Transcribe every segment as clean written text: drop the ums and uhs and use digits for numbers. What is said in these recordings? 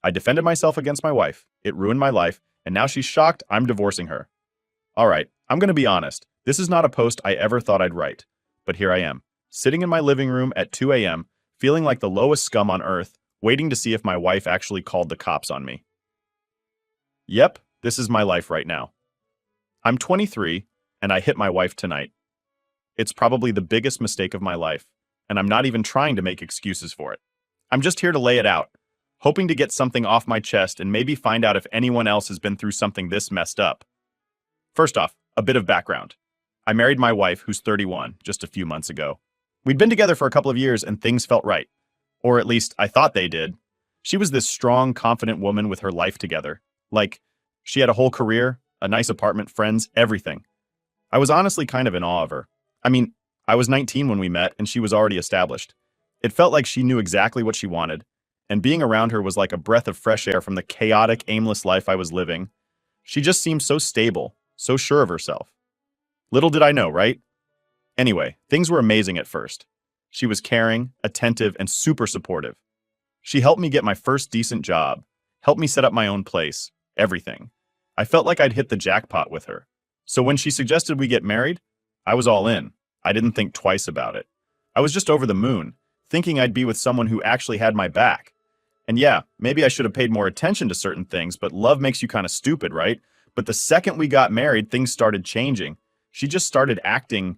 I defended myself against my wife. It ruined my life, and now she's shocked I'm divorcing her. All right, I'm going to be honest. This is not a post I ever thought I'd write. But here I am, sitting in my living room at 2 a.m., feeling like the lowest scum on earth, waiting to see if my wife actually called the cops on me. Yep, this is my life right now. I'm 23, and I hit my wife tonight. It's probably the biggest mistake of my life, and I'm not even trying to make excuses for it. I'm just here to lay it out, hoping to get something off my chest and maybe find out if anyone else has been through something this messed up. First off, a bit of background. I married my wife, who's 31, just a few months ago. We'd been together for a couple of years and things felt right. Or at least I thought they did. She was this strong, confident woman with her life together. Like, she had a whole career, a nice apartment, friends, everything. I was honestly kind of in awe of her. I mean, I was 19 when we met and she was already established. It felt like she knew exactly what she wanted, and being around her was like a breath of fresh air from the chaotic, aimless life I was living. She just seemed so stable, so sure of herself. Little did I know, right? Anyway, things were amazing at first. She was caring, attentive, and super supportive. She helped me get my first decent job, helped me set up my own place, everything. I felt like I'd hit the jackpot with her. So when she suggested we get married, I was all in. I didn't think twice about it. I was just over the moon, thinking I'd be with someone who actually had my back. And yeah, maybe I should have paid more attention to certain things, but love makes you kind of stupid, right? But the second we got married, things started changing. She just started acting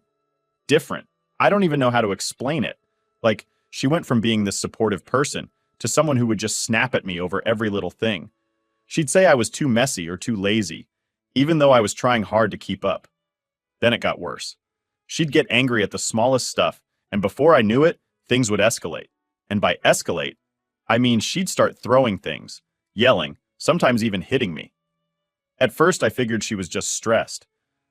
different. I don't even know how to explain it. Like, she went from being this supportive person to someone who would just snap at me over every little thing. She'd say I was too messy or too lazy, even though I was trying hard to keep up. Then it got worse. She'd get angry at the smallest stuff, and before I knew it, things would escalate. And by escalate, I mean she'd start throwing things, yelling, sometimes even hitting me. At first, I figured she was just stressed.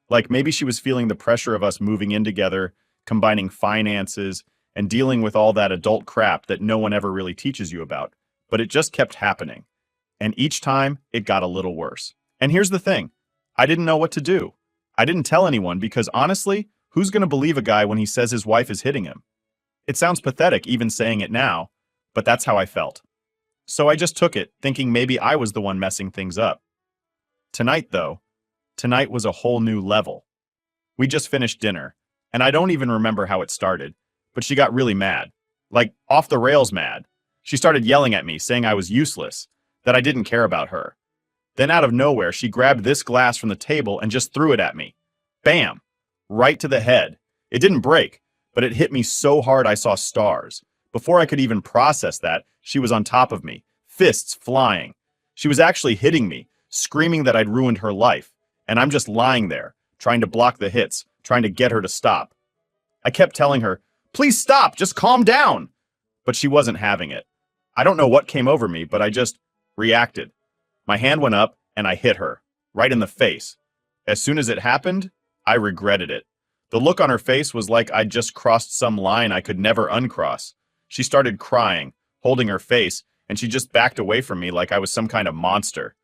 Like maybe she was feeling the pressure of us moving in together, combining finances, and dealing with all that adult crap that no one ever really teaches you about. But it just kept happening. And each time, it got a little worse. And here's the thing. I didn't know what to do. I didn't tell anyone because honestly, who's going to believe a guy when he says his wife is hitting him? It sounds pathetic even saying it now, but that's how I felt. So I just took it, thinking maybe I was the one messing things up. Tonight was a whole new level. We just finished dinner, and I don't even remember how it started, but she got really mad. Like, off the rails mad. She started yelling at me, saying I was useless, that I didn't care about her. Then out of nowhere, she grabbed this glass from the table and just threw it at me. Bam! Right to the head. It didn't break, but it hit me so hard I saw stars. Before I could even process that, she was on top of me, fists flying. She was actually hitting me, screaming that I'd ruined her life. And I'm just lying there, trying to block the hits, trying to get her to stop. I kept telling her, please stop, just calm down. But she wasn't having it. I don't know what came over me, but I just reacted. My hand went up and I hit her, right in the face. As soon as it happened, I regretted it. The look on her face was like I'd just crossed some line I could never uncross. She started crying, holding her face, and she just backed away from me like I was some kind of monster.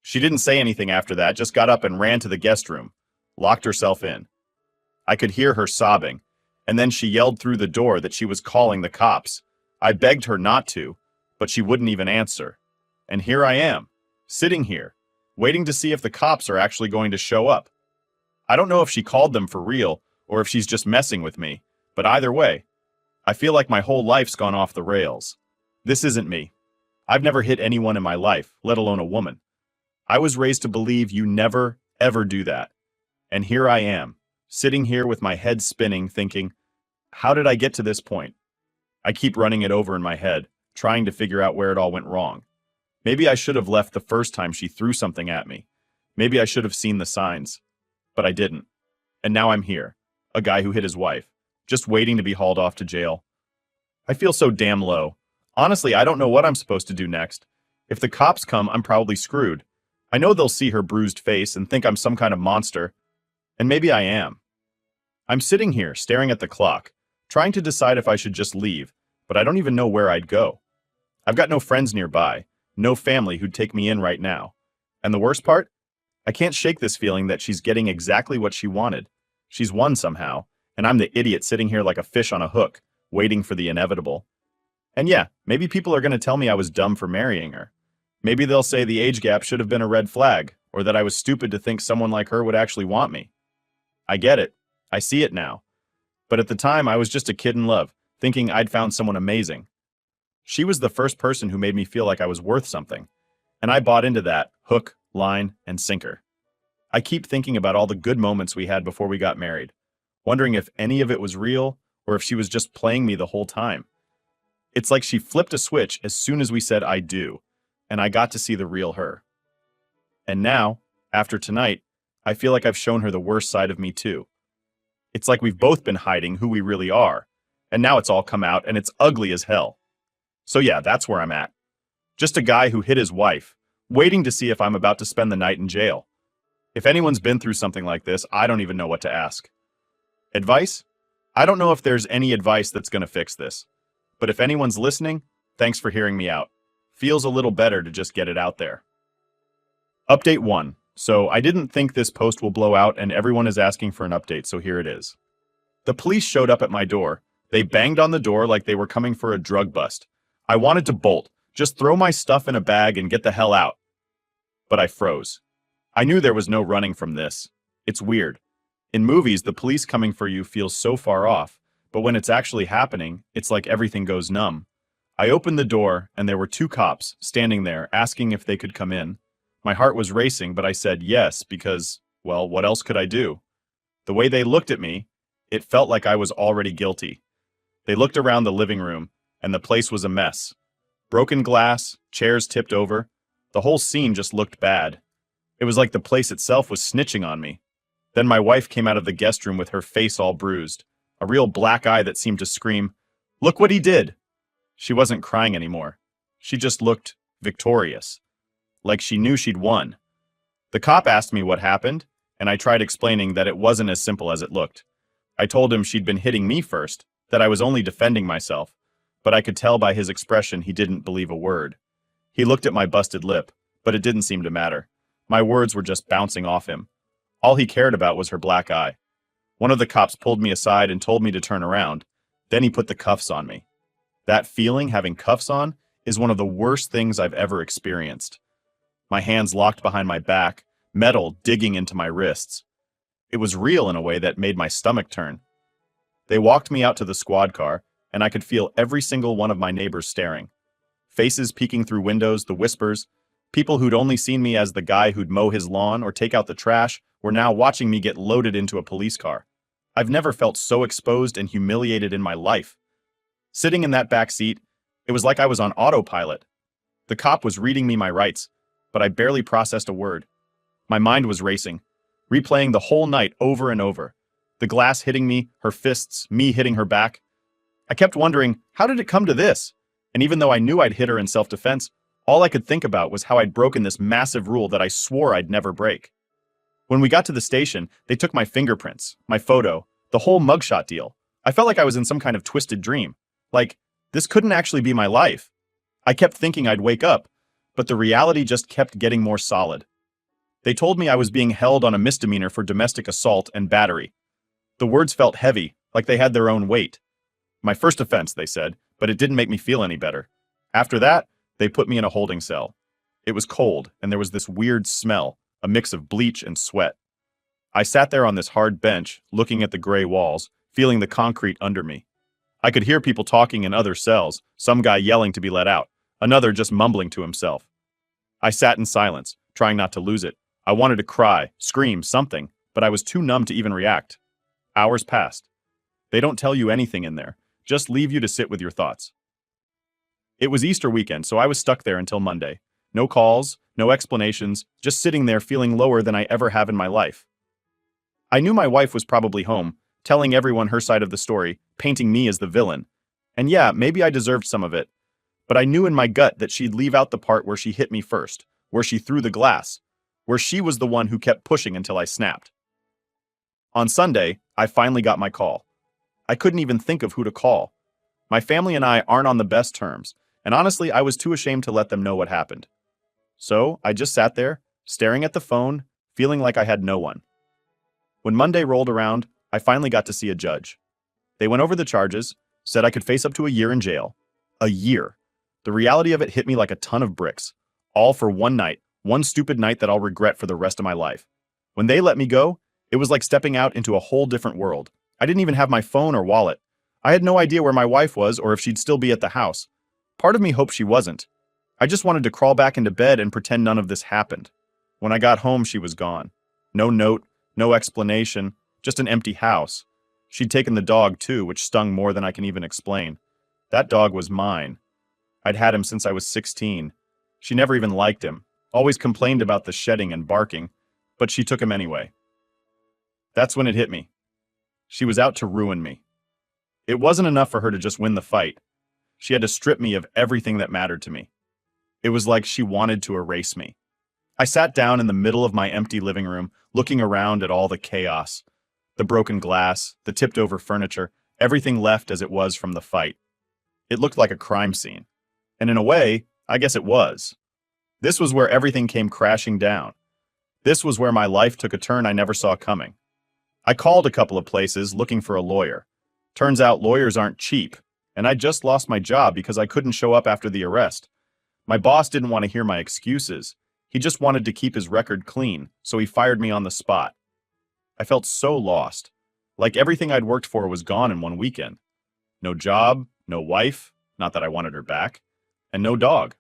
She didn't say anything after that, just got up and ran to the guest room, locked herself in. I could hear her sobbing, and then she yelled through the door that she was calling the cops. I begged her not to, but she wouldn't even answer. And here I am, sitting here, waiting to see if the cops are actually going to show up. I don't know if she called them for real or if she's just messing with me, but either way, I feel like my whole life's gone off the rails. This isn't me. I've never hit anyone in my life, let alone a woman. I was raised to believe you never, ever do that. And here I am, sitting here with my head spinning, thinking, how did I get to this point? I keep running it over in my head, trying to figure out where it all went wrong. Maybe I should have left the first time she threw something at me. Maybe I should have seen the signs. But I didn't. And now I'm here, a guy who hit his wife, just waiting to be hauled off to jail. I feel so damn low. Honestly, I don't know what I'm supposed to do next. If the cops come, I'm probably screwed. I know they'll see her bruised face and think I'm some kind of monster. And maybe I am. I'm sitting here, staring at the clock, trying to decide if I should just leave, but I don't even know where I'd go. I've got no friends nearby, no family who'd take me in right now. And the worst part? I can't shake this feeling that she's getting exactly what she wanted. She's won somehow, and I'm the idiot sitting here like a fish on a hook, waiting for the inevitable. And yeah, maybe people are going to tell me I was dumb for marrying her. Maybe they'll say the age gap should have been a red flag, or that I was stupid to think someone like her would actually want me. I get it. I see it now. But at the time, I was just a kid in love, thinking I'd found someone amazing. She was the first person who made me feel like I was worth something, and I bought into that, hook, line, and sinker. I keep thinking about all the good moments we had before we got married, wondering if any of it was real or if she was just playing me the whole time. It's like she flipped a switch as soon as we said I do, and I got to see the real her. And now, after tonight, I feel like I've shown her the worst side of me too. It's like we've both been hiding who we really are, and now it's all come out and it's ugly as hell. So yeah, that's where I'm at. Just a guy who hit his wife, waiting to see if I'm about to spend the night in jail. If anyone's been through something like this, I don't even know what to ask. Advice? I don't know if there's any advice that's going to fix this. But if anyone's listening, thanks for hearing me out. Feels a little better to just get it out there. Update 1. So I didn't think this post will blow out and everyone is asking for an update, so here it is. The police showed up at my door. They banged on the door like they were coming for a drug bust. I wanted to bolt, just throw my stuff in a bag and get the hell out. But I froze. I knew there was no running from this. It's weird. In movies, the police coming for you feels so far off, but when it's actually happening, it's like everything goes numb. I opened the door, and there were 2 cops standing there asking if they could come in. My heart was racing, but I said yes because, well, what else could I do? The way they looked at me, it felt like I was already guilty. They looked around the living room, and the place was a mess. Broken glass, chairs tipped over. The whole scene just looked bad. It was like the place itself was snitching on me. Then my wife came out of the guest room with her face all bruised, a real black eye that seemed to scream, "Look what he did!" She wasn't crying anymore. She just looked victorious, like she knew she'd won. The cop asked me what happened, and I tried explaining that it wasn't as simple as it looked. I told him she'd been hitting me first, that I was only defending myself, but I could tell by his expression he didn't believe a word. He looked at my busted lip, but it didn't seem to matter. My words were just bouncing off him. All he cared about was her black eye. One of the cops pulled me aside and told me to turn around. Then he put the cuffs on me. That feeling, having cuffs on, is one of the worst things I've ever experienced. My hands locked behind my back, metal digging into my wrists. It was real in a way that made my stomach turn. They walked me out to the squad car, and I could feel every single one of my neighbors staring. Faces peeking through windows, the whispers. People who'd only seen me as the guy who'd mow his lawn or take out the trash were now watching me get loaded into a police car. I've never felt so exposed and humiliated in my life. Sitting in that back seat, it was like I was on autopilot. The cop was reading me my rights, but I barely processed a word. My mind was racing, replaying the whole night over and over. The glass hitting me, her fists, me hitting her back. I kept wondering, how did it come to this? And even though I knew I'd hit her in self-defense, all I could think about was how I'd broken this massive rule that I swore I'd never break. When we got to the station, they took my fingerprints, my photo, the whole mugshot deal. I felt like I was in some kind of twisted dream. Like, this couldn't actually be my life. I kept thinking I'd wake up, but the reality just kept getting more solid. They told me I was being held on a misdemeanor for domestic assault and battery. The words felt heavy, like they had their own weight. My first offense, they said, but it didn't make me feel any better. After that, they put me in a holding cell. It was cold, and there was this weird smell, a mix of bleach and sweat. I sat there on this hard bench, looking at the gray walls, feeling the concrete under me. I could hear people talking in other cells, some guy yelling to be let out, another just mumbling to himself. I sat in silence, trying not to lose it. I wanted to cry, scream, something, but I was too numb to even react. Hours passed. They don't tell you anything in there, just leave you to sit with your thoughts. It was Easter weekend, so I was stuck there until Monday. No calls, no explanations, just sitting there feeling lower than I ever have in my life. I knew my wife was probably home, telling everyone her side of the story, painting me as the villain. And yeah, maybe I deserved some of it. But I knew in my gut that she'd leave out the part where she hit me first, where she threw the glass, where she was the one who kept pushing until I snapped. On Sunday, I finally got my call. I couldn't even think of who to call. My family and I aren't on the best terms, and honestly, I was too ashamed to let them know what happened. So I just sat there, staring at the phone, feeling like I had no one. When Monday rolled around, I finally got to see a judge. They went over the charges, said I could face up to a year in jail. A year. The reality of it hit me like a ton of bricks. All for one night, one stupid night that I'll regret for the rest of my life. When they let me go, it was like stepping out into a whole different world. I didn't even have my phone or wallet. I had no idea where my wife was or if she'd still be at the house. Part of me hoped she wasn't. I just wanted to crawl back into bed and pretend none of this happened. When I got home, she was gone. No note, no explanation, just an empty house. She'd taken the dog too, which stung more than I can even explain. That dog was mine. I'd had him since I was 16. She never even liked him, always complained about the shedding and barking, but she took him anyway. That's when it hit me. She was out to ruin me. It wasn't enough for her to just win the fight. She had to strip me of everything that mattered to me. It was like she wanted to erase me. I sat down in the middle of my empty living room, looking around at all the chaos. The broken glass, the tipped-over furniture, everything left as it was from the fight. It looked like a crime scene. And in a way, I guess it was. This was where everything came crashing down. This was where my life took a turn I never saw coming. I called a couple of places looking for a lawyer. Turns out lawyers aren't cheap, and I just lost my job because I couldn't show up after the arrest. My boss didn't want to hear my excuses. He just wanted to keep his record clean, so he fired me on the spot. I felt so lost, like everything I'd worked for was gone in one weekend. No job, no wife, not that I wanted her back, and no dog.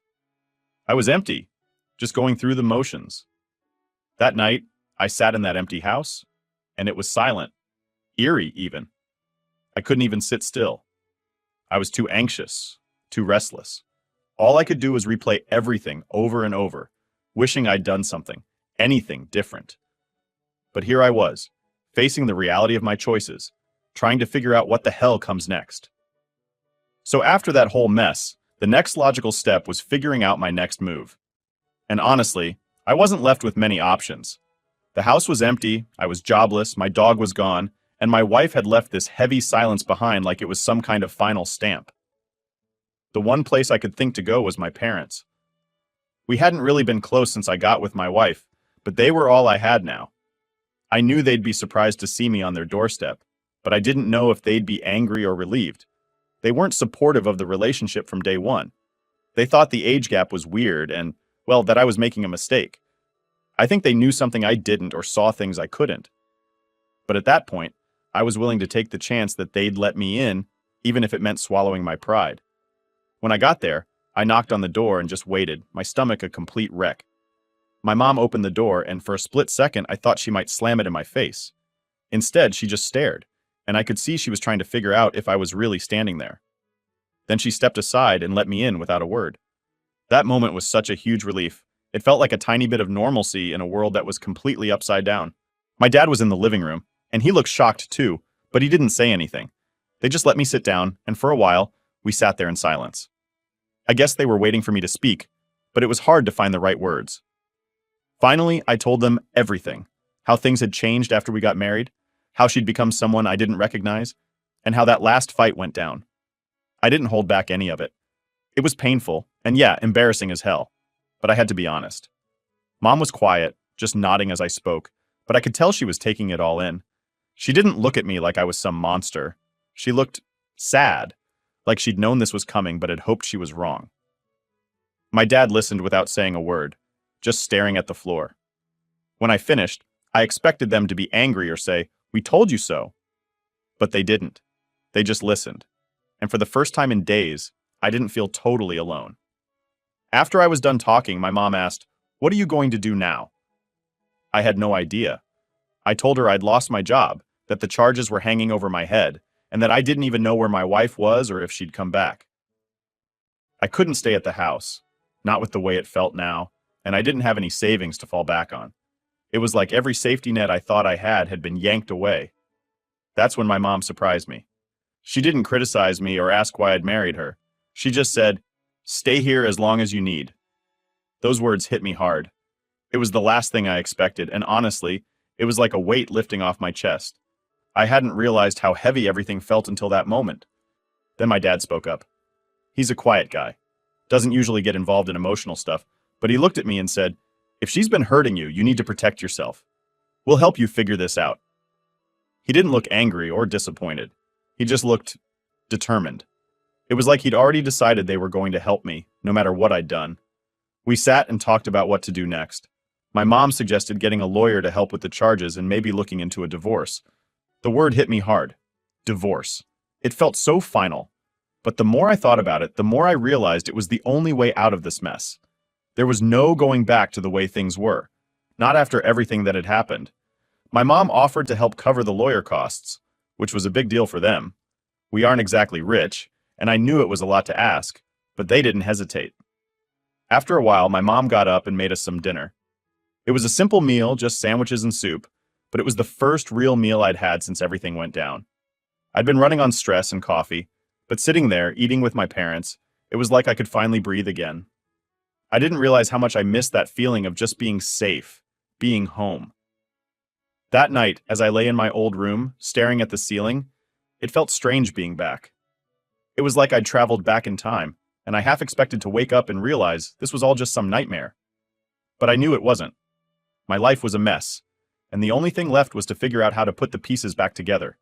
I was empty, just going through the motions. That night, I sat in that empty house, and it was silent, eerie even. I couldn't even sit still. I was too anxious, too restless. All I could do was replay everything over and over, wishing I'd done something, anything different. But here I was, facing the reality of my choices, trying to figure out what the hell comes next. So after that whole mess, the next logical step was figuring out my next move. And honestly, I wasn't left with many options. The house was empty, I was jobless, my dog was gone, and my wife had left this heavy silence behind like it was some kind of final stamp. The one place I could think to go was my parents. We hadn't really been close since I got with my wife, but they were all I had now. I knew they'd be surprised to see me on their doorstep, but I didn't know if they'd be angry or relieved. They weren't supportive of the relationship from day one. They thought the age gap was weird and, well, that I was making a mistake. I think they knew something I didn't or saw things I couldn't. But at that point, I was willing to take the chance that they'd let me in, even if it meant swallowing my pride. When I got there, I knocked on the door and just waited, my stomach a complete wreck. My mom opened the door, and for a split second, I thought she might slam it in my face. Instead, she just stared, and I could see she was trying to figure out if I was really standing there. Then she stepped aside and let me in without a word. That moment was such a huge relief. It felt like a tiny bit of normalcy in a world that was completely upside down. My dad was in the living room, and he looked shocked too, but he didn't say anything. They just let me sit down, and for a while, we sat there in silence. I guess they were waiting for me to speak, but it was hard to find the right words. Finally, I told them everything. How things had changed after we got married, how she'd become someone I didn't recognize, and how that last fight went down. I didn't hold back any of it. It was painful, and yeah, embarrassing as hell, but I had to be honest. Mom was quiet, just nodding as I spoke, but I could tell she was taking it all in. She didn't look at me like I was some monster. She looked sad, like she'd known this was coming but had hoped she was wrong. My dad listened without saying a word, just staring at the floor. When I finished, I expected them to be angry or say, "We told you so." But they didn't. They just listened. And for the first time in days, I didn't feel totally alone. After I was done talking, my mom asked, "What are you going to do now?" I had no idea. I told her I'd lost my job, that the charges were hanging over my head, and that I didn't even know where my wife was or if she'd come back. I couldn't stay at the house, not with the way it felt now, and I didn't have any savings to fall back on. It was like every safety net I thought I had been yanked away. That's when my mom surprised me. She didn't criticize me or ask why I'd married her. She just said, "Stay here as long as you need." Those words hit me hard. It was the last thing I expected, and honestly, it was like a weight lifting off my chest. I hadn't realized how heavy everything felt until that moment. Then my dad spoke up. He's a quiet guy, doesn't usually get involved in emotional stuff, but he looked at me and said, "If she's been hurting you, you need to protect yourself. We'll help you figure this out." He didn't look angry or disappointed. He just looked determined. It was like he'd already decided they were going to help me, no matter what I'd done. We sat and talked about what to do next. My mom suggested getting a lawyer to help with the charges and maybe looking into a divorce. The word hit me hard. Divorce. It felt so final. But the more I thought about it, the more I realized it was the only way out of this mess. There was no going back to the way things were. Not after everything that had happened. My mom offered to help cover the lawyer costs, which was a big deal for them. We aren't exactly rich, and I knew it was a lot to ask, but they didn't hesitate. After a while, my mom got up and made us some dinner. It was a simple meal, just sandwiches and soup, but it was the first real meal I'd had since everything went down. I'd been running on stress and coffee, but sitting there, eating with my parents, it was like I could finally breathe again. I didn't realize how much I missed that feeling of just being safe, being home. That night, as I lay in my old room, staring at the ceiling, it felt strange being back. It was like I'd traveled back in time, and I half expected to wake up and realize this was all just some nightmare. But I knew it wasn't. My life was a mess, and the only thing left was to figure out how to put the pieces back together.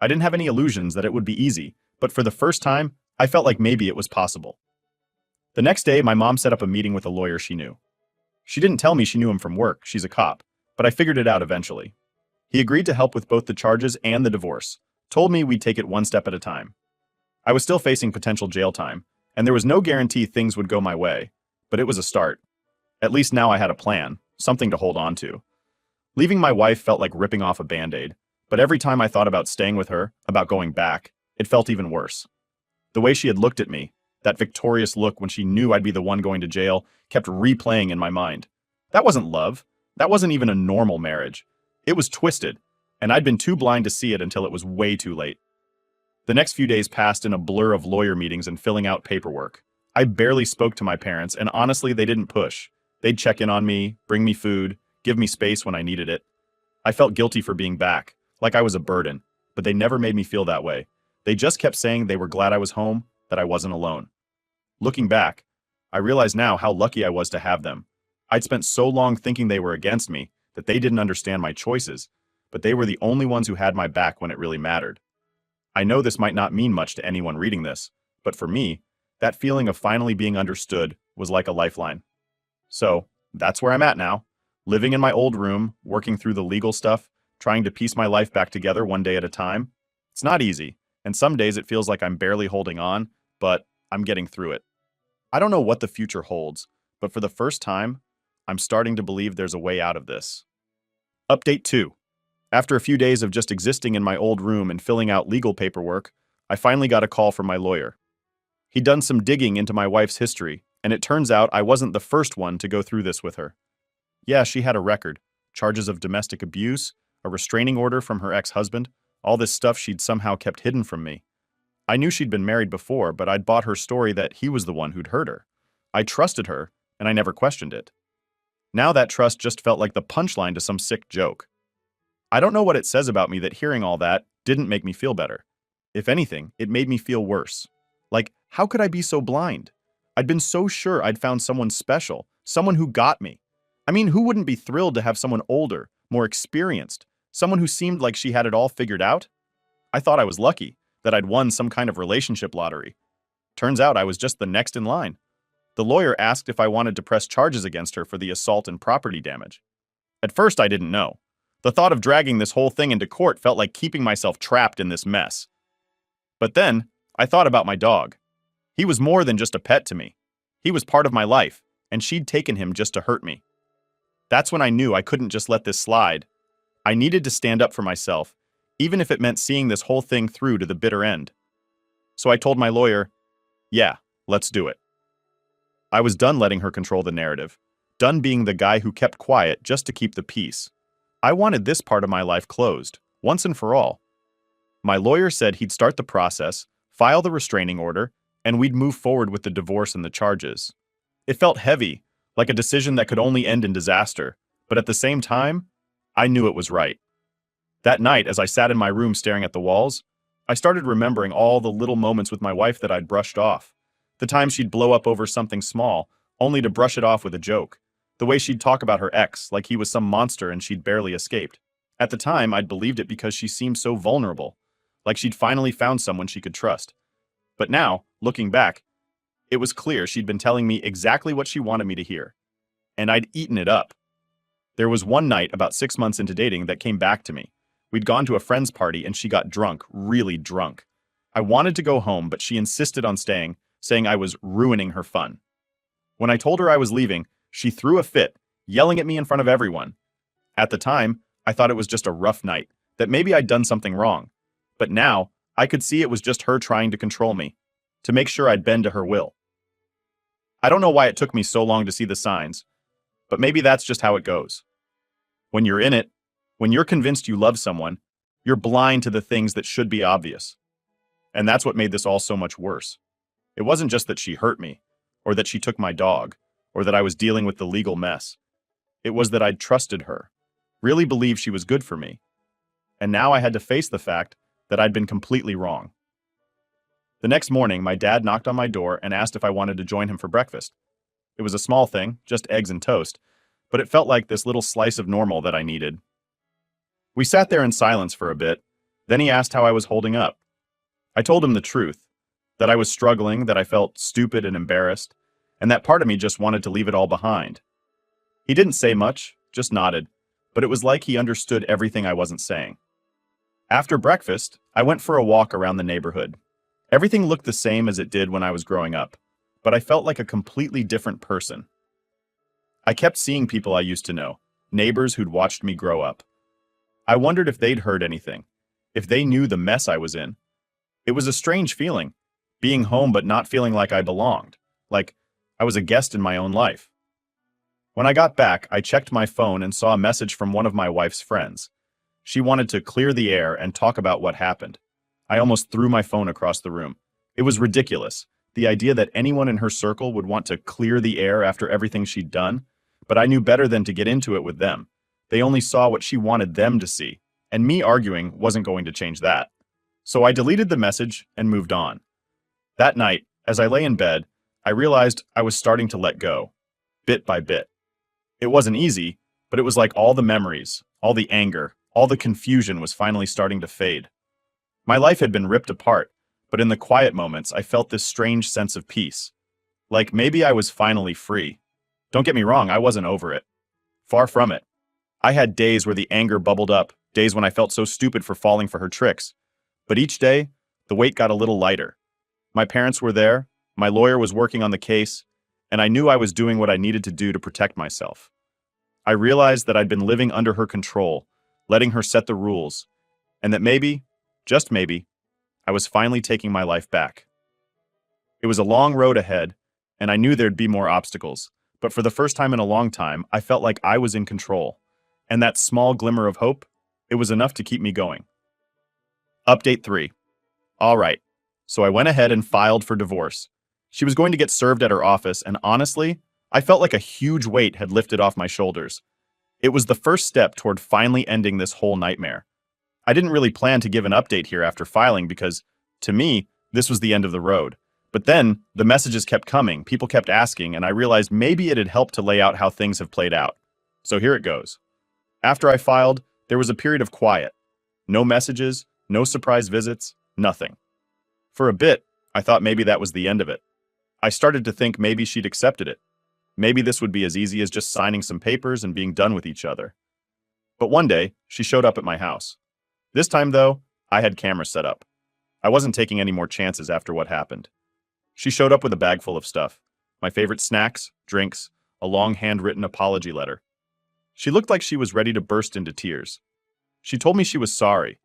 I didn't have any illusions that it would be easy, but for the first time, I felt like maybe it was possible. The next day, my mom set up a meeting with a lawyer she knew. She didn't tell me she knew him from work, she's a cop, but I figured it out eventually. He agreed to help with both the charges and the divorce, told me we'd take it one step at a time. I was still facing potential jail time, and there was no guarantee things would go my way, but it was a start. At least now I had a plan, something to hold on to. Leaving my wife felt like ripping off a Band-Aid, but every time I thought about staying with her, about going back, it felt even worse. The way she had looked at me, that victorious look when she knew I'd be the one going to jail, kept replaying in my mind. That wasn't love. That wasn't even a normal marriage. It was twisted, and I'd been too blind to see it until it was way too late. The next few days passed in a blur of lawyer meetings and filling out paperwork. I barely spoke to my parents, and honestly, they didn't push. They'd check in on me, bring me food, give me space when I needed it. I felt guilty for being back, like I was a burden, but they never made me feel that way. They just kept saying they were glad I was home, that I wasn't alone. Looking back, I realize now how lucky I was to have them. I'd spent so long thinking they were against me that they didn't understand my choices, but they were the only ones who had my back when it really mattered. I know this might not mean much to anyone reading this, but for me, that feeling of finally being understood was like a lifeline. So, that's where I'm at now, living in my old room, working through the legal stuff, trying to piece my life back together one day at a time. It's not easy, and some days it feels like I'm barely holding on, but I'm getting through it. I don't know what the future holds, but for the first time, I'm starting to believe there's a way out of this. Update 2. After a few days of just existing in my old room and filling out legal paperwork, I finally got a call from my lawyer. He'd done some digging into my wife's history, and it turns out I wasn't the first one to go through this with her. Yeah, she had a record, charges of domestic abuse, a restraining order from her ex-husband, all this stuff she'd somehow kept hidden from me. I knew she'd been married before, but I'd bought her story that he was the one who'd hurt her. I trusted her, and I never questioned it. Now that trust just felt like the punchline to some sick joke. I don't know what it says about me that hearing all that didn't make me feel better. If anything, it made me feel worse. Like, how could I be so blind? I'd been so sure I'd found someone special, someone who got me. I mean, who wouldn't be thrilled to have someone older, more experienced, someone who seemed like she had it all figured out? I thought I was lucky, that I'd won some kind of relationship lottery. Turns out I was just the next in line. The lawyer asked if I wanted to press charges against her for the assault and property damage. At first, I didn't know. The thought of dragging this whole thing into court felt like keeping myself trapped in this mess. But then, I thought about my dog. He was more than just a pet to me. He was part of my life, and she'd taken him just to hurt me. That's when I knew I couldn't just let this slide. I needed to stand up for myself, even if it meant seeing this whole thing through to the bitter end. So I told my lawyer, yeah, let's do it. I was done letting her control the narrative, done being the guy who kept quiet just to keep the peace. I wanted this part of my life closed, once and for all. My lawyer said he'd start the process, file the restraining order, and we'd move forward with the divorce and the charges. It felt heavy, like a decision that could only end in disaster, but at the same time, I knew it was right. That night, as I sat in my room staring at the walls, I started remembering all the little moments with my wife that I'd brushed off. The time she'd blow up over something small, only to brush it off with a joke. The way she'd talk about her ex like he was some monster and she'd barely escaped. At the time, I'd believed it because she seemed so vulnerable, like she'd finally found someone she could trust. But now, looking back, It was clear she'd been telling me exactly what she wanted me to hear, and I'd eaten it up. There was one night about 6 months into dating that came back to me. We'd gone to a friend's party and she got drunk, really drunk. I wanted to go home, but she insisted on staying, saying I was ruining her fun. When I told her I was leaving, she threw a fit, yelling at me in front of everyone. At the time, I thought it was just a rough night, that maybe I'd done something wrong. But now, I could see it was just her trying to control me, to make sure I'd bend to her will. I don't know why it took me so long to see the signs, but maybe that's just how it goes. When you're in it, when you're convinced you love someone, you're blind to the things that should be obvious. And that's what made this all so much worse. It wasn't just that she hurt me, or that she took my dog, or that I was dealing with the legal mess. It was that I'd trusted her, really believed she was good for me. And now I had to face the fact that I'd been completely wrong. The next morning, my dad knocked on my door and asked if I wanted to join him for breakfast. It was a small thing, just eggs and toast, but it felt like this little slice of normal that I needed. We sat there in silence for a bit. Then he asked how I was holding up. I told him the truth, that I was struggling, that I felt stupid and embarrassed, and that part of me just wanted to leave it all behind. He didn't say much, just nodded, but it was like he understood everything I wasn't saying. After breakfast, I went for a walk around the neighborhood. Everything looked the same as it did when I was growing up, but I felt like a completely different person. I kept seeing people I used to know, neighbors who'd watched me grow up. I wondered if they'd heard anything, if they knew the mess I was in. It was a strange feeling, being home but not feeling like I belonged, like I was a guest in my own life. When I got back, I checked my phone and saw a message from one of my wife's friends. She wanted to clear the air and talk about what happened. I almost threw my phone across the room. It was ridiculous, the idea that anyone in her circle would want to clear the air after everything she'd done, but I knew better than to get into it with them. They only saw what she wanted them to see, and me arguing wasn't going to change that. So I deleted the message and moved on. That night, as I lay in bed, I realized I was starting to let go, bit by bit. It wasn't easy, but it was like all the memories, all the anger, all the confusion was finally starting to fade. My life had been ripped apart, but in the quiet moments, I felt this strange sense of peace. Like maybe I was finally free. Don't get me wrong, I wasn't over it. Far from it. I had days where the anger bubbled up, days when I felt so stupid for falling for her tricks. But each day, the weight got a little lighter. My parents were there, my lawyer was working on the case, and I knew I was doing what I needed to do to protect myself. I realized that I'd been living under her control, letting her set the rules, and that maybe, just maybe, I was finally taking my life back. It was a long road ahead, and I knew there'd be more obstacles, but for the first time in a long time, I felt like I was in control. And that small glimmer of hope, it was enough to keep me going. Update 3. All right, so I went ahead and filed for divorce. She was going to get served at her office, and honestly, I felt like a huge weight had lifted off my shoulders. It was the first step toward finally ending this whole nightmare. I didn't really plan to give an update here after filing because, to me, this was the end of the road. But then, the messages kept coming, people kept asking, and I realized maybe it had helped to lay out how things have played out. So here it goes. After I filed, there was a period of quiet. No messages, no surprise visits, nothing. For a bit, I thought maybe that was the end of it. I started to think maybe she'd accepted it. Maybe this would be as easy as just signing some papers and being done with each other. But one day, she showed up at my house. This time, though, I had cameras set up. I wasn't taking any more chances after what happened. She showed up with a bag full of stuff. My favorite snacks, drinks, a long handwritten apology letter. She looked like she was ready to burst into tears. She told me she was sorry,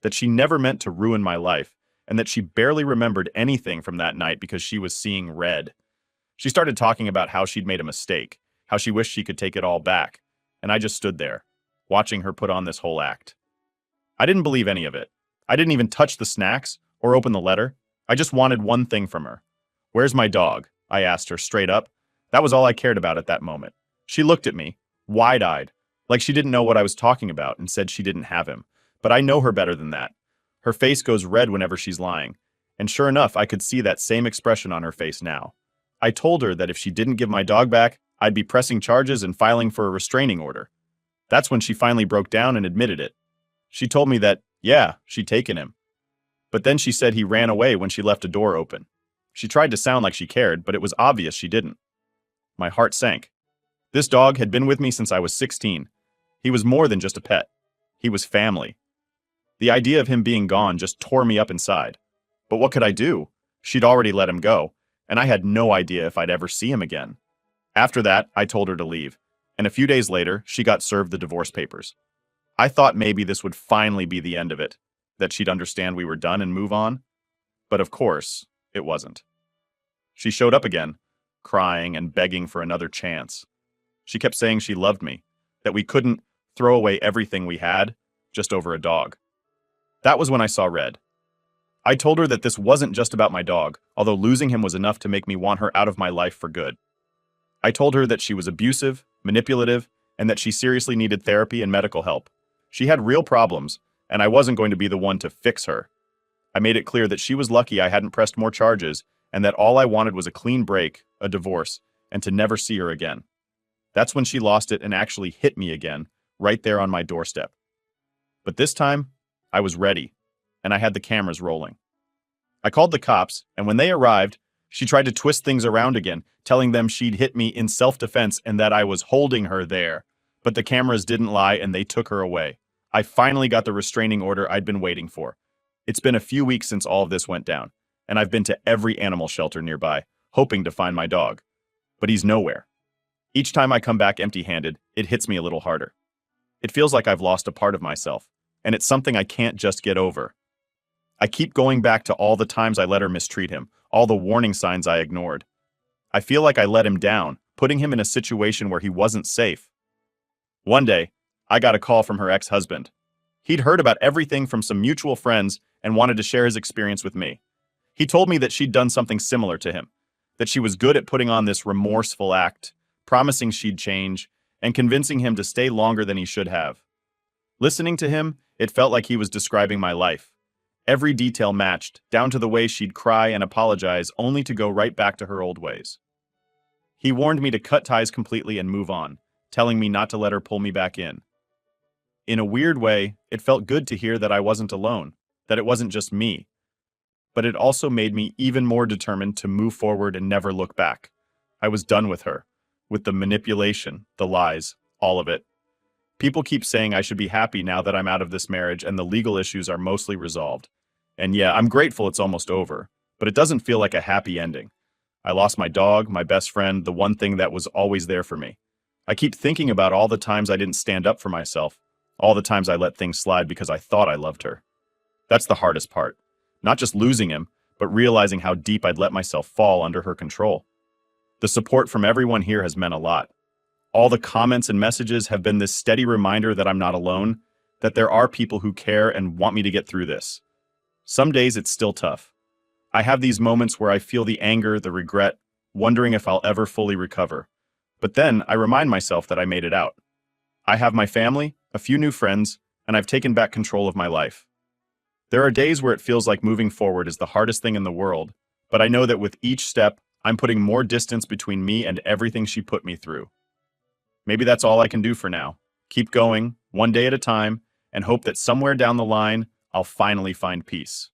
that she never meant to ruin my life, and that she barely remembered anything from that night because she was seeing red. She started talking about how she'd made a mistake, how she wished she could take it all back, and I just stood there, watching her put on this whole act. I didn't believe any of it. I didn't even touch the snacks or open the letter. I just wanted one thing from her. "Where's my dog?" I asked her straight up. That was all I cared about at that moment. She looked at me, wide-eyed, like she didn't know what I was talking about and said she didn't have him. But I know her better than that. Her face goes red whenever she's lying. And sure enough, I could see that same expression on her face now. I told her that if she didn't give my dog back, I'd be pressing charges and filing for a restraining order. That's when she finally broke down and admitted it. She told me that, yeah, she'd taken him. But then she said he ran away when she left a door open. She tried to sound like she cared, but it was obvious she didn't. My heart sank. This dog had been with me since I was 16. He was more than just a pet. He was family. The idea of him being gone just tore me up inside. But what could I do? She'd already let him go, and I had no idea if I'd ever see him again. After that, I told her to leave, and a few days later, she got served the divorce papers. I thought maybe this would finally be the end of it, that she'd understand we were done and move on. But of course, it wasn't. She showed up again, crying and begging for another chance. She kept saying she loved me, that we couldn't throw away everything we had just over a dog. That was when I saw red. I told her that this wasn't just about my dog, although losing him was enough to make me want her out of my life for good. I told her that she was abusive, manipulative, and that she seriously needed therapy and medical help. She had real problems, and I wasn't going to be the one to fix her. I made it clear that she was lucky I hadn't pressed more charges, and that all I wanted was a clean break, a divorce, and to never see her again. That's when she lost it and actually hit me again, right there on my doorstep. But this time, I was ready, and I had the cameras rolling. I called the cops, and when they arrived, she tried to twist things around again, telling them she'd hit me in self-defense and that I was holding her there. But the cameras didn't lie, and they took her away. I finally got the restraining order I'd been waiting for. It's been a few weeks since all of this went down, and I've been to every animal shelter nearby, hoping to find my dog. But he's nowhere. Each time I come back empty-handed, it hits me a little harder. It feels like I've lost a part of myself, and it's something I can't just get over. I keep going back to all the times I let her mistreat him, all the warning signs I ignored. I feel like I let him down, putting him in a situation where he wasn't safe. One day, I got a call from her ex-husband. He'd heard about everything from some mutual friends and wanted to share his experience with me. He told me that she'd done something similar to him, that she was good at putting on this remorseful act, promising she'd change, and convincing him to stay longer than he should have. Listening to him, it felt like he was describing my life. Every detail matched, down to the way she'd cry and apologize only to go right back to her old ways. He warned me to cut ties completely and move on, telling me not to let her pull me back in. In a weird way, it felt good to hear that I wasn't alone, that it wasn't just me. But it also made me even more determined to move forward and never look back. I was done with her, with the manipulation, the lies, all of it. People keep saying I should be happy now that I'm out of this marriage and the legal issues are mostly resolved. And yeah, I'm grateful it's almost over, but it doesn't feel like a happy ending. I lost my dog, my best friend, the one thing that was always there for me. I keep thinking about all the times I didn't stand up for myself, all the times I let things slide because I thought I loved her. That's the hardest part. Not just losing him, but realizing how deep I'd let myself fall under her control. The support from everyone here has meant a lot. All the comments and messages have been this steady reminder that I'm not alone, that there are people who care and want me to get through this. Some days it's still tough. I have these moments where I feel the anger, the regret, wondering if I'll ever fully recover. But then I remind myself that I made it out. I have my family, a few new friends, and I've taken back control of my life. There are days where it feels like moving forward is the hardest thing in the world, but I know that with each step, I'm putting more distance between me and everything she put me through. Maybe that's all I can do for now. Keep going, one day at a time, and hope that somewhere down the line, I'll finally find peace.